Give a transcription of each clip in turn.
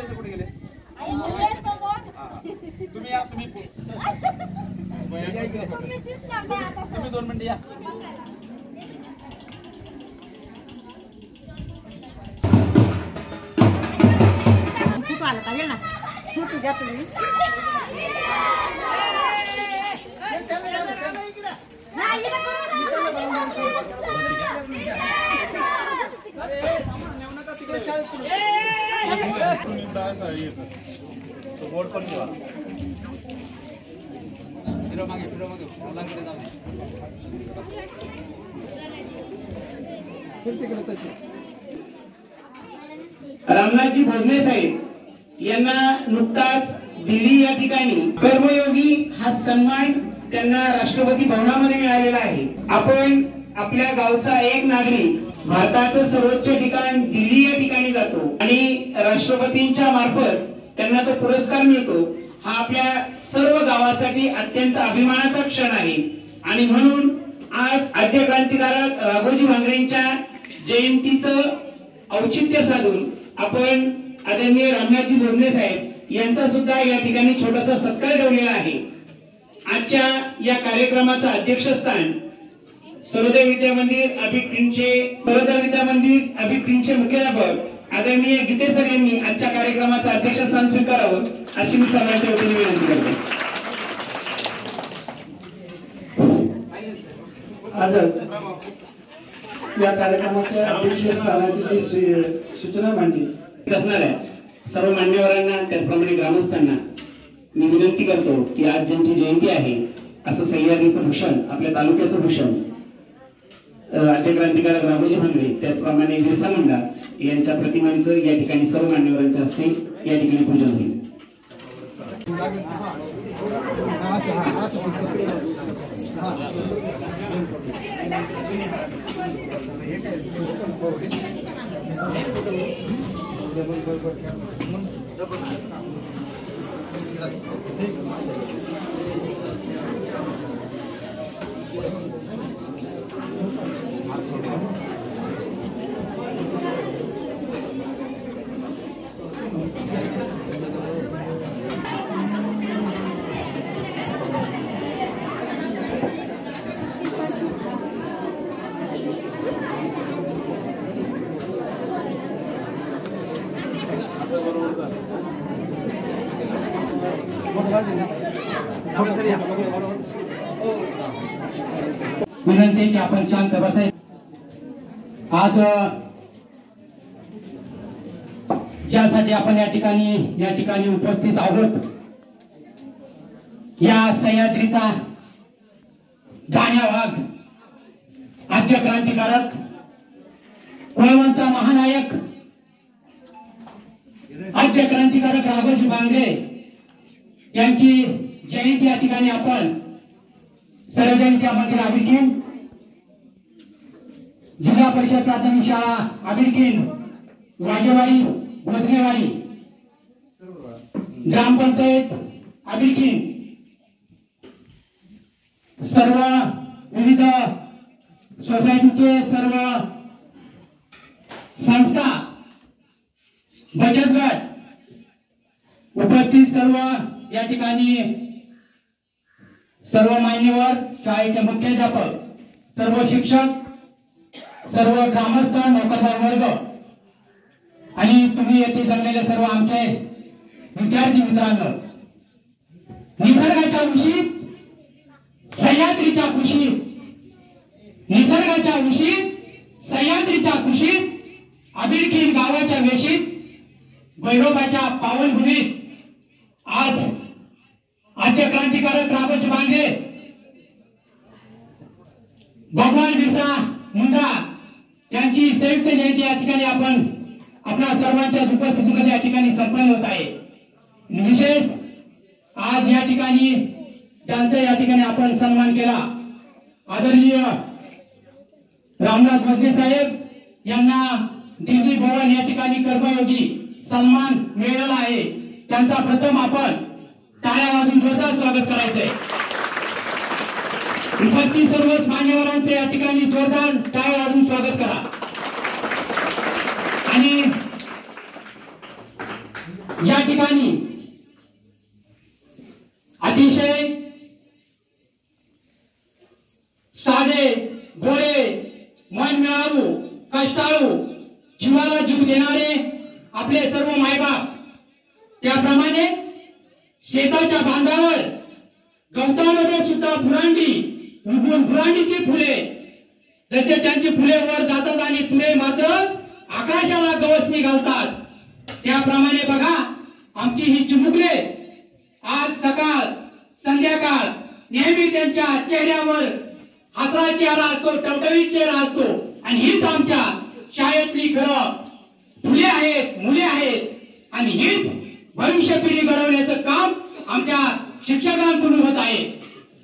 कुठे गेले? तुम्ही या, तुम्ही 2 मिनिटं या. बोर्ड पण ठेवा. फिरो मागे मुलांकडे जाऊ दे. रामनाथजी भोजने साहेब यांना नुकताच दिल्ली या ठिकाणी कर्मयोगी हा सन्मान त्यांना राष्ट्रपती भवनामध्ये मिळालेला आहे. आपण आपल्या गावचा एक नागरिक भारताचं सर्वोच्च ठिकाण दिल्ली या ठिकाणी जातो आणि राष्ट्रपतींच्या मार्फत त्यांना तो पुरस्कार मिळतो. हा आपल्या सर्व गावासाठी अत्यंत अभिमानाचा क्षण आहे आणि म्हणून आज आद्य क्रांतिकारक राघोजी भांगरेंच्या जयंतीचं औचित्य साधून आपण आदरणीय रामनाथजी भोजने साहेब यांचा सुद्धा या ठिकाणी छोटासा सत्कार ठेवलेला आहे. आजच्या या कार्यक्रमाचं अध्यक्षस्थान सर्वोदय विद्या मंदिर अभिक्रींचे मुख्याध्यापक आदरणीय गीते सर यांनी आजच्या कार्यक्रमाचं अध्यक्षस्थान स्वीकारावं अशी मी सर्वांच्या वतीने विनंती करते. आज या कार्यक्रमाच्या अध्यक्षस्थानाची सूचना मांडली असणाऱ्या सर्व मान्यवरांना त्याचप्रमाणे ग्रामस्थांना मी विनंती करतो की आज ज्यांची जयंती आहे असं सह्याद्रीचं भूषण आपल्या तालुक्याचं भूषण आद्य क्रांतिकारक राघोजी भांगरे त्याचप्रमाणे बिरसा मुंडा यांच्या प्रतिमांचं या ठिकाणी सर्व मान्यवरांच्या हस्ते या ठिकाणी पूजन होईल. विनंती की आपण शांत बसाय. आज ज्यासाठी आपण या ठिकाणी उपस्थित आहोत या सह्याद्रीचा गाण्या वाघ आद्य क्रांतिकारक कुळवंत महानायक आद्य क्रांतिकारक राघोजी भांगरे यांची जयंती या ठिकाणी आपण सर्वजण मंदिर आबिरकीन जिल्हा परिषद प्राथमिक शाळा आबिरकीन वाजेवाडी भोजनेवाडी ग्रामपंचायत आबिरकीन सर्व विविध सोसायटीचे सर्व संस्था बचत गट उपस्थित सर्व या ठिकाणी सर्व मान्यवर शाळेचे मुख्याध्यापक सर्व शिक्षक सर्व ग्रामस्थ नोकरदार वर्ग आणि तुम्ही येथे जमलेले सर्व आमचे विद्यार्थी मित्रांनो, निसर्गाच्या उशीत सह्याद्रीच्या कुशीत निसर्गाच्या उशीत सह्याद्रीच्या कुशीत आबिरकीन गावाच्या वेशीत भैरोबाच्या पावनभूमीत आज आद्य क्रांतिकारक राघोजी भांगरे भगवान बिरसा मुंडा यांची संयुक्त जयंती या ठिकाणी आपण आपल्या सर्वांच्या उपस्थितीमध्ये या ठिकाणी संपन्न होत आहे. विशेष आज या ठिकाणी ज्यांचा या ठिकाणी आपण सन्मान केला आदरणीय रामनाथ भोजने साहेब यांना दिल्ली भवन या ठिकाणी कर्मयोगी सन्मान मिळाला आहे. त्यांचा प्रथम आपण टाळ्या वाजून जोरदार स्वागत करायचंय. उपस्थित सर्व मान्यवरांचे या ठिकाणी जोरदार टाळ्या वाजून स्वागत करा. आणि या ठिकाणी अतिशय साधे भोळे मन मिळावू कष्टाळू जीवाला जीव देणारे आपले सर्व मायबाप, त्याप्रमाणे शेताच्या बांधावर गवतामध्ये सुद्धा फुरांडी उगवून फुरांडीची फुले जसे त्यांची फुले वर जातात आणि तुरे मात्र आकाशाला गवसणी घालतात, त्याप्रमाणे बघा आमची ही चिमुकले आज सकाळ संध्याकाळ नेहमी त्यांच्या चेहऱ्यावर हसरा चेहरा असतो, टवटवीत चेहरा असतो आणि हीच आमच्या शाळेतली खरं फुले आहेत, मुले आहेत आणि हीच भविष्य पिढी घडवण्याचं काम आमच्या शिक्षकांकडून होत आहे।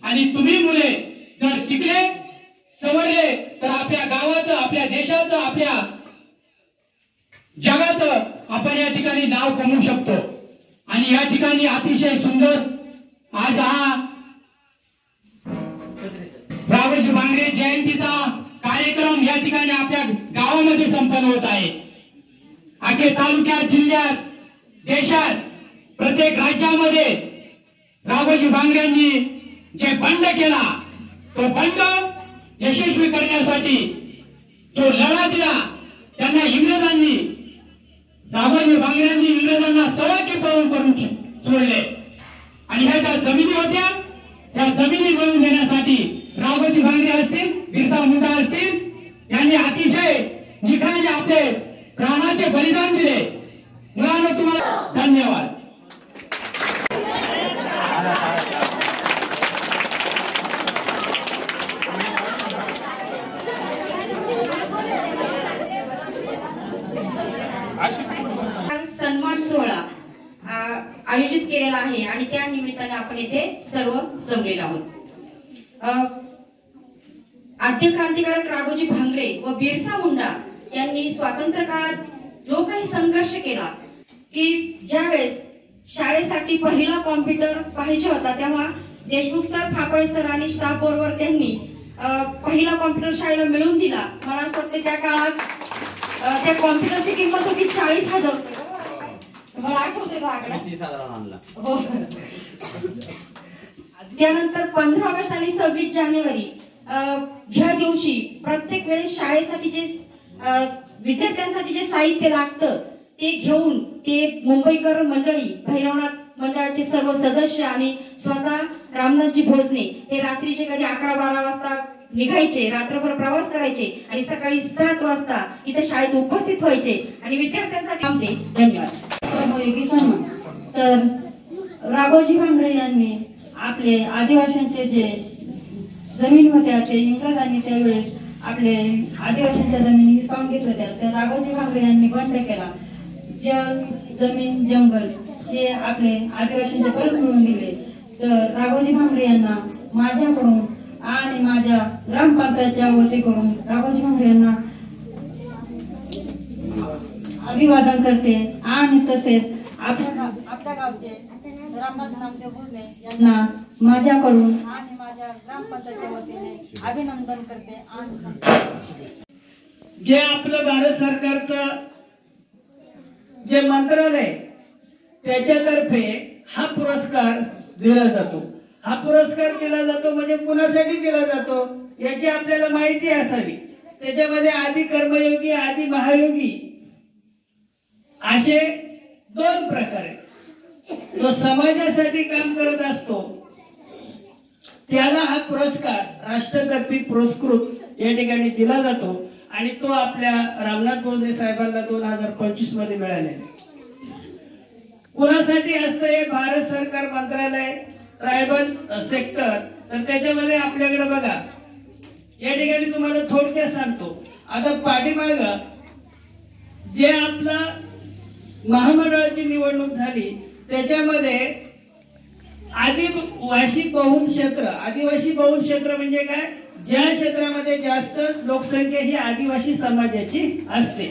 आणि तुम्ही मुले जर शिकले सवरले तर आपल्या गावाचं, आपल्या देशाचं, आपल्या जगाचं आपण या ठिकाणी नाव कमवू शकतो। आणि या ठिकाणी अतिशय सुंदर आज हा रावजी भांगरे जयंतीचा कार्यक्रम या ठिकाणी आपल्या गावामध्ये संपन्न होत आहे। आखे तालुक्यात, जिल्ह्यात, देशात, प्रत्येक राज्यामध्ये रावजी भांगरेंनी जे बंड केला तो बंड यशस्वी करण्यासाठी जो लढा दिला त्यांना इंग्रजांनी, रावजी भांगरेंनी इंग्रजांना सळाके पळून करून सोडले आणि ह्या ज्या जमिनी होत्या त्या जमिनी मिळवून देण्यासाठी रावजी भांगरे असतील, बिरसा मुंडा असतील यांनी अतिशय निखळाने आपले प्राणाचे बलिदान दिले। मुलांनो तुम्हाला धन्यवाद। सन्मान सोहळा आयोजित केलेला आहे आणि त्या निमित्ताने आपण इथे सर्व जमलेलो आहोत। आद्य क्रांतिकारक राघोजी भांगरे व बिरसा मुंडा यांनी स्वातंत्र्य काळात जो काही संघर्ष केला की ज्यावेळेस शाळेसाठी पहिला कॉम्प्युटर पाहिजे होता तेव्हा देशमुख सर, फापळे सर आणि स्टाफ बरोबर त्यांनी पहिला कॉम्प्युटर शाळेला मिळवून दिला। मला असं वाटतं त्या काळात त्या कॉम्प्युटरची किंमत होती 40,000 रुपये। मला आठवते का आकडा? 30,000 आणला हो। त्यानंतर 15 ऑगस्ट आणि 26 जानेवारी ह्या दिवशी प्रत्येक वेळेस शाळेसाठी जे विद्यार्थ्यांसाठी जे साहित्य लागतं ते घेऊन ते मुंबईकर मंडळी, भैरवनाथ मंडळाचे सर्व सदस्य आणि स्वतः रामनाथजी भोसले हे रात्रीचे कधी 11-12 वाजता निघायचे, रात्रभर प्रवास करायचे आणि सकाळी 7 वाजता इथे शाळेत उपस्थित व्हायचे आणि विद्यार्थ्यांसाठी थांबते। धन्यवाद। तर राघोजी भांगरे यांनी आपले आदिवासींचे जे जमीन होत्या ते इंग्रजांनी त्यावेळेस आपले आदिवासींच्या जमिनी हिसकावून घेत होत्या, तर राघोजी भांगरे यांनी बंड केला। जल, जमीन, जंगल हे आपले आदिवासींचे परत मिळवून दिले। तर राघोजी भांगरे यांना माझ्याकडून आणि माझ्या ग्रामपंचायतच्या वतीकडून राघोजी भांगरे यांना अभिवादन करते आणि तसेच आपल्या गावचे रामनाथ नामदेव भोसले यांना माझ्याकडून आणि माझ्या ग्रामपंचायतच्या वतीने अभिनंदन करते। जे आपलं भारत सरकारचं जे मंत्रालय त्याच्यातर्फे हा पुरस्कार दिला जातो। हा पुरस्कार दिला जातो म्हणजे कुणासाठी दिला जातो याची आपल्याला माहिती असावी। त्याच्यामध्ये आदि कर्मयोगी, आदि महायोगी असे 2 प्रकार आहेत। जो समाजासाठी काम करत असतो त्याला हा पुरस्कार राष्ट्रतर्फे पुरस्कृत या ठिकाणी दिला जातो आणि तो आपल्या रामनाथ भोसले साहेबांना 2025 मध्ये मिळाले। कुणासाठी असतं हे भारत सरकार मंत्रालय, ट्रायबल सेक्टर, तर त्याच्यामध्ये आपल्याकडे बघा या ठिकाणी तुम्हाला थोडक्यात सांगतो। आता पाठीमाग जे आपला महामंडळाची निवडणूक झाली त्याच्यामध्ये आदिवासी बहुल क्षेत्र, आदिवासी बहुल क्षेत्र म्हणजे काय, ज्या क्षेत्रामध्ये जास्त लोकसंख्या ही आदिवासी समाजाची असते,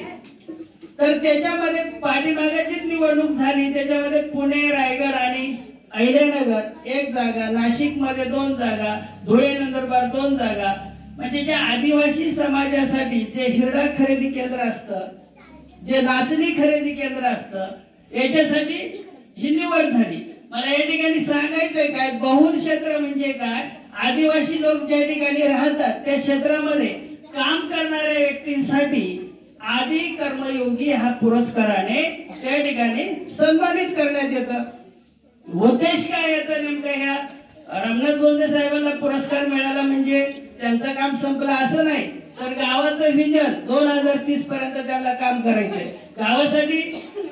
तर त्याच्यामध्ये पाठीमागाची निवडणूक झाली। त्याच्यामध्ये पुणे, रायगड आणि अहिल्यानगर 1 जागा, नाशिक मध्ये 2 जागा, धुळे, नंदुरबार 2 जागा, म्हणजे ज्या आदिवासी समाजासाठी जे हिरडा खरेदी केंद्र असतं, जे नाचणी खरेदी केंद्र असतं, याच्यासाठी ही निवड झाली. मला या ठिकाणी सांगायचंय काय, बहुल क्षेत्र म्हणजे काय, आदिवासी लोक ज्या ठिकाणी राहतात त्या क्षेत्रामध्ये काम करणाऱ्या व्यक्तींसाठी आदी कर्मयोगी हा पुरस्काराने त्या ठिकाणी सन्मानित करण्यात येतं. उद्देश काय याचा नेमका, ह्या रामनाथ बोलते साहेबांना पुरस्कार मिळाला म्हणजे त्यांचं काम संपलं असं नाही, तर गावाचं विजन 2030 पर्यंत त्यांना काम करायचंय. गावासाठी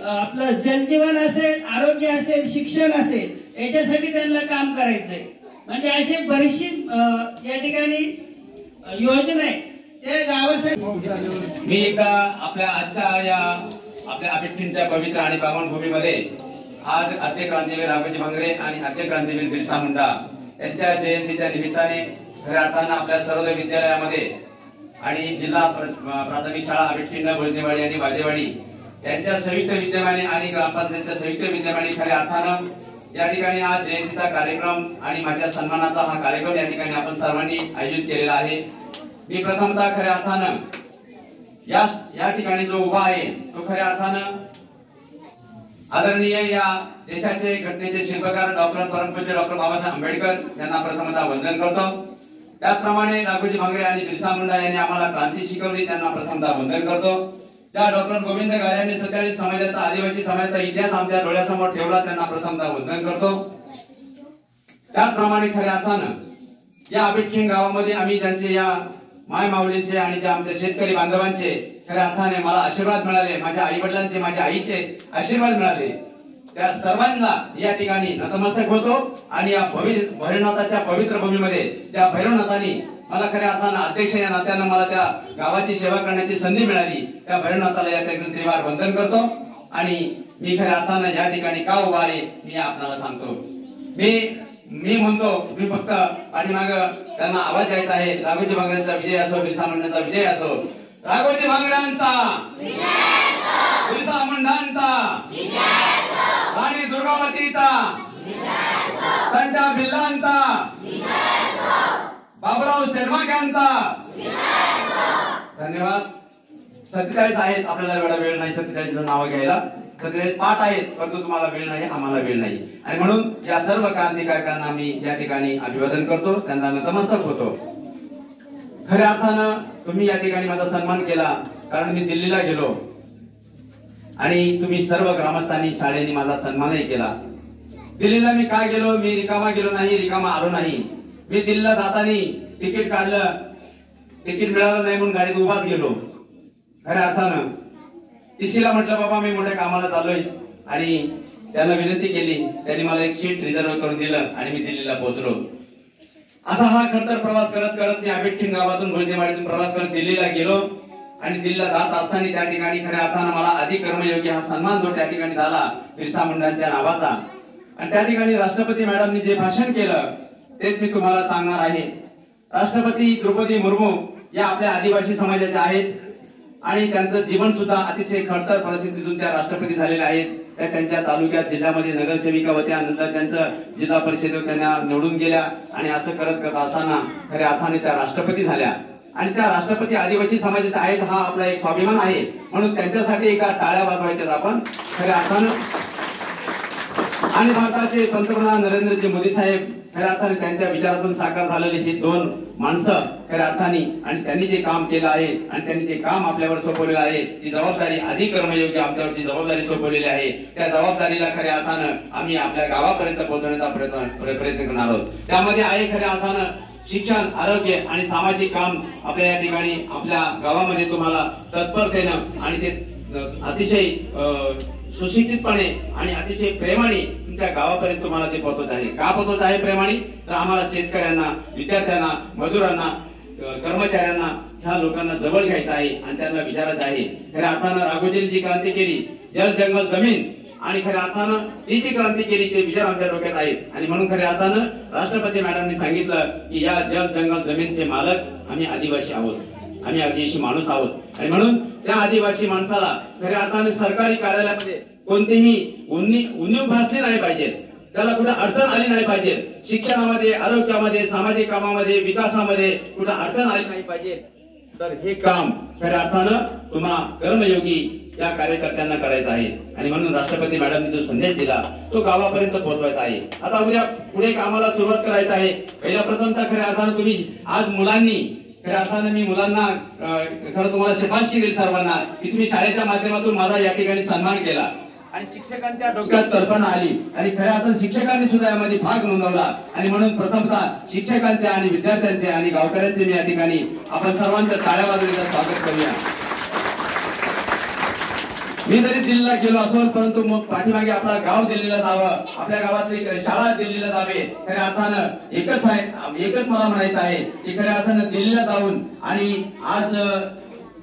आपलं जनजीवन असेल, आरोग्य असेल, शिक्षण असेल, याच्यासाठी त्यांना काम करायचंय. म्हणजे अशी बरीचशी या ठिकाणी योजना आहे त्या गावासाठी. मी एकदा आपल्या आजच्या या आपल्या आबिष्टींच्या पवित्र आणि पावनभूमीमध्ये आज आद्य क्रांतीवीर राघोजी भांगरे आणि आद्य क्रांतीवीर बिरसा मुंडा यांच्या जयंतीच्या निमित्ताने खऱ्या अर्थानं आपल्या सर्व विद्यालयामध्ये आणि जिल्हा प्राथमिक शाळा आबिष्टींना बोलतेवाडी आणि बाजेवाडी यांच्या संयुक्त विद्यमाने आणि ग्रामपंचायतच्या संयुक्त विद्यमाने खऱ्या अर्थानं या ठिकाणी आज जयंतीचा कार्यक्रम आणि माझ्या सन्मानाचा हा कार्यक्रम या ठिकाणी आपण सर्वांनी आयोजित केलेला आहे. मी प्रथमतः खऱ्या अर्थानं या ठिकाणी जो उभा आहे तो खऱ्या अर्थानं आदरणीय या देशाचे घटनेचे शिल्पकार परमपूज्य डॉक्टर बाबासाहेब आंबेडकर यांना प्रथमतः वंदन करतो. त्याचप्रमाणे राघोजी भांगरे आणि बिरसा मुंडा यांनी आम्हाला क्रांती शिकवली, त्यांना प्रथमतः वंदन करतो. त्या डॉक्टर गोविंद गार यांनी सत्याळी समाजाचा आदिवासी समाजाचा इतिहास आमच्या डोळ्यासमोर ठेवला, त्यांना प्रथमतः वंदन करतो. त्याचप्रमाणे खऱ्या अर्थानं या आबिटखेंग गावामध्ये आम्ही ज्यांचे या माय माऊलींचे आणि ज्या आमच्या शेतकरी बांधवांचे खऱ्या अर्थाने मला आशीर्वाद मिळाले, माझ्या आई वडिलांचे माझ्या आईचे आशीर्वाद मिळाले, त्या सर्वांना या ठिकाणी नतमस्तक होतो. आणि या भैरवनाथाच्या पवित्र भूमीमध्ये त्या भैरवनाथांनी मला खऱ्या अर्थानं अध्यक्ष या नात्यानं मला त्या गावाची सेवा करण्याची संधी मिळाली, त्या भैरवनाथाला या ठिकाणी त्रिवार वंदन करतो. आणि मी खऱ्या अर्थानं या ठिकाणी का उभा आहे मी आपल्याला सांगतो. मी म्हणतो, मी फक्त पाठीमाग त्यांना आवाज द्यायचा आहे, राघोजी भांगरेंचा विजय असो, बिरसा मुंडांचा विजय असो, राघोजी भांगरांचा, बिरसा मुंडांचा, राणी दुर्गावतीचा, संता भिल्लांचा, बाबुराव शेरमाक्यांचा. धन्यवाद. 47 आहेत, आपल्याला एवढा वेळ नाही 47 नावं घ्यायला. 47 पाठ आहेत, परंतु तुम्हाला वेळ नाही, आम्हाला वेळ नाही. आणि म्हणून या सर्व क्रांतिकारकांना मी या ठिकाणी अभिवादन करतो, त्यांना नतमस्तक होतो. खऱ्या अर्थानं तुम्ही या ठिकाणी माझा सन्मान केला, कारण मी दिल्लीला गेलो आणि तुम्ही सर्व ग्रामस्थांनी शाळेने माझा सन्मानही केला. दिल्लीला मी काय गेलो, मी रिकामा गेलो नाही, रिकामा आलो नाही. मी दिल्लीला जाताना तिकीट काढलं, तिकीट मिळालं नाही म्हणून गाडीत उभाच गेलो. खऱ्या अर्थानं तिशीला म्हटलं बाबा मी मोठ्या कामाला चाललोय, आणि त्यांना विनंती केली, त्यांनी मला एक सीट रिझर्व करून दिलं आणि मी दिल्लीला पोहोचलो. असा हा खडतर प्रवास करत करत मी आबिटखेंग गावातून बोलतेवाडीतून प्रवास करत दिल्लीला गेलो. आणि दिल्लीला जात असताना त्या ठिकाणी खऱ्या अर्थानं मला आदी कर्मयोगी हा सन्मान जो त्या ठिकाणी झाला बिरसा मुंडांच्या नावाचा. आणि त्या ठिकाणी राष्ट्रपती मॅडमनी जे भाषण केलं तेच मी तुम्हाला सांगणार आहे. राष्ट्रपती द्रौपदी मुर्मू या आपल्या आदिवासी समाजाच्या आहेत आणि त्यांचं जीवन सुद्धा अतिशय खडतर परिस्थितीतून त्या राष्ट्रपती झालेल्या आहेत. त्या त्यांच्या तालुक्यात जिल्ह्यामध्ये नगरसेविका होत्या, नंतर त्यांचं जिल्हा परिषदेवर त्यांना निवडून गेल्या आणि असं करत करत असताना खऱ्या अर्थाने त्या राष्ट्रपती झाल्या. आणि त्या राष्ट्रपती आदिवासी समाजाचे आहेत हा आपला एक स्वाभिमान आहे, म्हणून त्यांच्यासाठी एका टाळ्या वाजवायच्यात आपण खऱ्या अर्थानं. आणि भारताचे पंतप्रधान नरेंद्रजी मोदी साहेब खऱ्या अर्थाने त्यांच्या विचारातून साकार झालेले हे दोन माणसं खऱ्या अर्थाने, आणि त्यांनी जे काम केलं आहे आणि त्यांनी जे काम आपल्यावर सोपवलेलं आहे, ती जबाबदारी आधी कर्मयोगी आमच्यावरची जबाबदारी सोपवलेली आहे. त्या जबाबदारीला खऱ्या अर्थानं आम्ही आपल्या गावापर्यंत पोहोचवण्याचा प्रयत्न करणार आहोत. त्यामध्ये आहे खऱ्या अर्थानं शिक्षण, आरोग्य आणि सामाजिक काम आपल्या या ठिकाणी आपल्या गावामध्ये तुम्हाला तत्परतेनं आणि ते अतिशय सुशिक्षितपणे आणि अतिशय प्रेमाने तुमच्या गावापर्यंत तुम्हाला ते पोहोचवत आहे. का पोहोचवत आहे प्रेमाने? तर आम्हाला शेतकऱ्यांना, विद्यार्थ्यांना, मजुरांना, कर्मचाऱ्यांना ह्या लोकांना जवळ घ्यायचं आहे आणि त्यांना विचारायचं आहे. खऱ्या अर्थानं राघोजींनी जी क्रांती केली, जल जंगल जमीन, आणि खऱ्या अर्थानं ती जी क्रांती केली ते विचार आमच्या डोक्यात आहेत. आणि म्हणून खऱ्या अर्थानं राष्ट्रपती मॅडमनी सांगितलं की या जल जंगल जमीनचे मालक आम्ही आदिवासी आहोत, आम्ही आदिवासी माणूस आहोत. आणि म्हणून त्या आदिवासी माणसाला खऱ्या अर्थाने सरकारी कार्यालयामध्ये कोणतीही उणीव भासली नाही पाहिजे, त्याला कुठे अडचण आली नाही पाहिजे. शिक्षणामध्ये, आरोग्यामध्ये, सामाजिक कामामध्ये, विकासामध्ये कुठे अडचण आली नाही पाहिजे. तर हे काम खऱ्या अर्थानं तुम्हा कर्मयोगी या कार्यकर्त्यांना करायचा आहे आणि म्हणून राष्ट्रपती मॅडमने जो संदेश दिला तो गावापर्यंत पोहोचवायचा आहे। आता उद्या पुढे कामाला सुरुवात करायचं आहे। पहिल्या प्रथमतः खऱ्या अर्थानं तुम्ही आज मुलांनी खऱ्या अर्थानं मी मुलांना खरं तुम्हाला शिफारशी केली सर्वांना की तुम्ही शाळेच्या माध्यमातून माझा या ठिकाणी सन्मान केला आणि शिक्षकांच्या डोक्यात कल्पना आली आणि खऱ्या अर्थानं शिक्षकांनी सुद्धा यामध्ये भाग नोंदवला आणि म्हणून प्रथमतः शिक्षकांचे आणि विद्यार्थ्यांचे आणि गावकऱ्यांचे मी या ठिकाणी आपण सर्वांचं टाळ्या वाजवण्याचं स्वागत करूया। मी जरी दिल्लीला गेलो असो परंतु मग पाठीमागे आपला गाव दिल्लीला जावं, आपल्या गावातली शाळा दिल्लीला जावे, खऱ्या अर्थानं एकच मला म्हणायचं आहे की खऱ्या अर्थानं दिल्लीला जाऊन आणि आज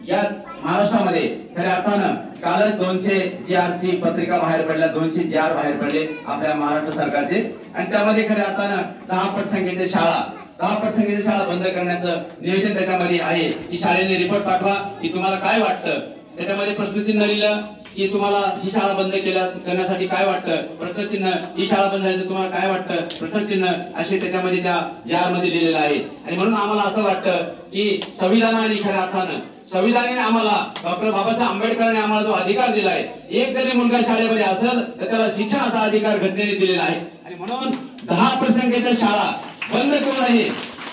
या महाराष्ट्रामध्ये खऱ्या अर्थानं कालच 200 GR ची पत्रिका बाहेर पडल्या, 200 GR बाहेर पडले आपल्या महाराष्ट्र सरकारचे आणि त्यामध्ये खऱ्या अर्थानं 10% संख्येच्या शाळा बंद करण्याचं नियोजन त्याच्यामध्ये आहे की शाळेने रिपोर्ट पाठवा की तुम्हाला काय वाटतं, त्याच्यामध्ये प्रश्नचिन्ह लिहिलं की तुम्हाला ही शाळा बंद करण्यासाठी काय वाटतं, प्रश्नचिन्ह ही शाळा बंद झाली तुम्हाला काय वाटतं, प्रश्नचिन्ह असे त्याच्यामध्ये त्या GR मध्ये लिहिलेलं आहे। आणि म्हणून आम्हाला असं वाटतं की संविधानाने खऱ्या अर्थानं संविधानाने आम्हाला डॉक्टर बाबासाहेब आंबेडकरांनी आम्हाला जो अधिकार दिलाय, एक जरी मुलगा शाळेमध्ये असेल तर त्याला शिक्षणाचा अधिकार घटनेने दिलेला आहे आणि म्हणून 10% संख्येच्या शाळा बंद करू नये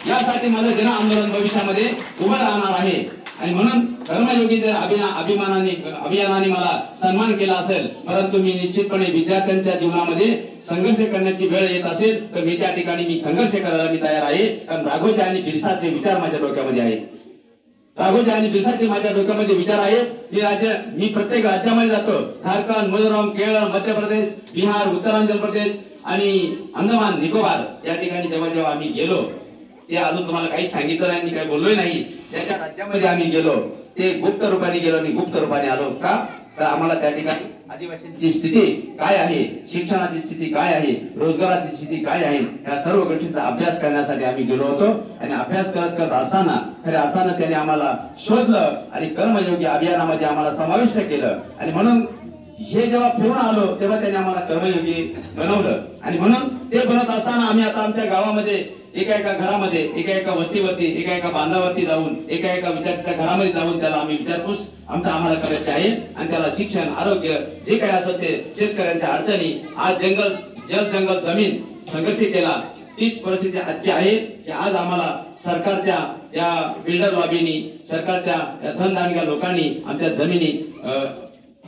यासाठी माझं जन आंदोलन भविष्यामध्ये उभं राहणार आहे। आणि म्हणून कर्मयोगी जर अभियानाने मला सन्मान केला असेल परंतु मी निश्चितपणे विद्यार्थ्यांच्या जीवनामध्ये संघर्ष करण्याची वेळ येत असेल तर मी त्या ठिकाणी मी संघर्ष करायला मी तयार आहे। कारण राघोजी आणि बिरसाचे विचार माझ्या डोक्यामध्ये आहेत, राघोजी आणि बिरसाचे माझ्या डोक्यामध्ये विचार आहेत। मी प्रत्येक राज्यामध्ये जातो, झारखंड, मिझोराम, केरळ, मध्य प्रदेश, बिहार, उत्तरांचल प्रदेश आणि अंदमान निकोबार या ठिकाणी जेव्हा आम्ही गेलो ते अजून तुम्हाला काही सांगितलं नाही, काही बोललोय नाही। ज्याच्या राज्यामध्ये आम्ही गेलो ते गुप्त रूपाने गेलो आणि गुप्त रूपाने आलो का तर आम्हाला त्या ठिकाणी आदिवासींची स्थिती काय आहे, शिक्षणाची स्थिती काय आहे, रोजगाराची स्थिती काय आहे या सर्व गोष्टींचा अभ्यास करण्यासाठी आम्ही गेलो होतो आणि अभ्यास करत असताना खऱ्या अर्थानं त्यांनी आम्हाला शोधलं आणि कर्मयोगी अभियानामध्ये आम्हाला समाविष्ट केलं आणि म्हणून हे जेव्हा फिरून आलो तेव्हा त्यांनी आम्हाला कर्मयोगी बनवलं आणि म्हणून ते बनवत असताना आम्ही आता आमच्या गावामध्ये एका घरामध्ये एका वस्तीवरती एका बांधावरती जाऊन एका विद्यार्थ्याच्या घरामध्ये जाऊन त्याला आम्ही विचारपूस आम्हाला करायचे आहे आणि त्याला शिक्षण, आरोग्य जे काही असेल ते शेतकऱ्यांच्या अडचणी, आज जंगल जमीन संघर्ष केला तीच परिस्थिती आजची आहे की आज आम्हाला सरकारच्या या बिल्डर लॉबीनी, सरकारच्या या धनदानग्या लोकांनी आमच्या जमिनी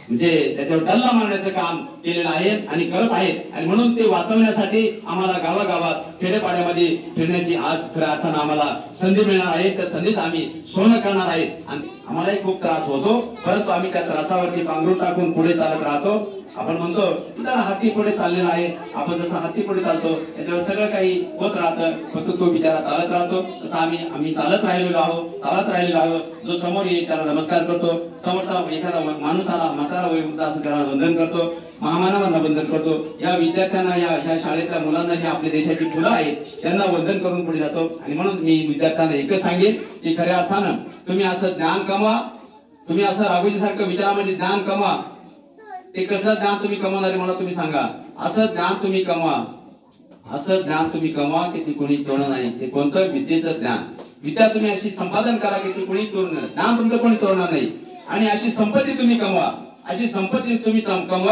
म्हणजे त्याच्यावर डल्ला मारण्याचं काम केलेलं आहे आणि करत आहेत आणि म्हणून ते वाचवण्यासाठी आम्हाला गावागावात खेडेपाड्यामध्ये फिरण्याची आज खऱ्या अर्थानं आम्हाला संधी मिळणार आहे। त्या संधीच आम्ही सोनं करणार आहे आणि आम्हालाही खूप त्रास होतो परंतु आम्ही त्या त्रासावरती पांघरूण टाकून पुढे चालत राहतो। आपण म्हणतो त्याला हाती पुढे चाललेला आहे, आपण जसं हाती पुढे चालतो त्याच्यावर सगळं काही होत राहतं, फक्त तो बिचारा चालत राहतो। तसं आम्ही चालत राहिलेलो आहोत। जो समोर येईल त्याला नमस्कार करतो, समोरचा एखादा माणूस आला म्हातारा वयोवृद्ध असं त्याला वंदन करतो, महामानवांना वंदन करतो। या विद्यार्थ्यांना या शाळेतल्या मुलांना जी आपल्या देशाची फुलं आहेत त्यांना वंदन करून पुढे जातो आणि म्हणून मी विद्यार्थ्यांना एकच सांगेन की खऱ्या अर्थानं तुम्ही असं ज्ञान कमवा, तुम्ही असं राघोजी सारखं विचारामध्ये ज्ञान कमवा। ते कसं ज्ञान तुम्ही कमवणारे मला तुम्ही सांगा, असं ज्ञान तुम्ही कमवा की ती कोणी तोडणार नाही। ते कोणतं विद्येचं ज्ञान, विद्या तुम्ही अशी संपादन करा की ती कोणी तोडणार, ज्ञान तुमचं कोणी तोडणार नाही आणि अशी संपत्ती तुम्ही कमवा,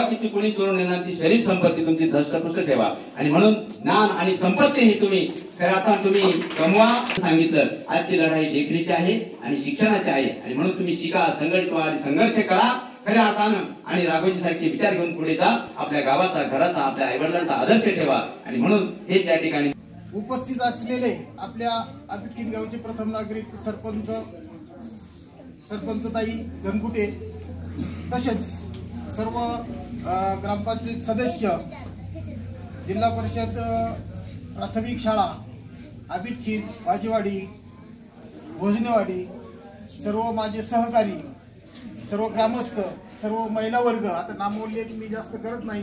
की ती कोणी चोरून येणार, ती शरीर संपत्ती तुमची धष्टपुष्ट ठेवा आणि म्हणून ज्ञान आणि संपत्ती ही तुम्ही खऱ्या अर्थानं तुम्ही कमवा। सांगितलं आजची लढाई लेखणीची आहे आणि शिक्षणाची आहे आणि म्हणून तुम्ही शिका, संघटित व्हा आणि संघर्ष करा खऱ्या अर्थानं आणि राघोजी सारखे विचार घेऊन पुढे जा, आपल्या गावाचा, घराचा, आपल्या आईवडिलांचा आदर्श ठेवा आणि म्हणून हेच या ठिकाणी उपस्थित असलेले आपल्या आबिटकीड गावचे प्रथम नागरिक सरपंचताई घनकुटे तसेच सर्व ग्रामपंचायत सदस्य, जिल्हा परिषद प्राथमिक शाळा आबिटकीड, वाजेवाडी, भोजनेवाडी, सर्व माझे सहकारी, सर्व ग्रामस्थ, सर्व महिला वर्ग, आता नामोल्लेख मी जास्त करत नाही।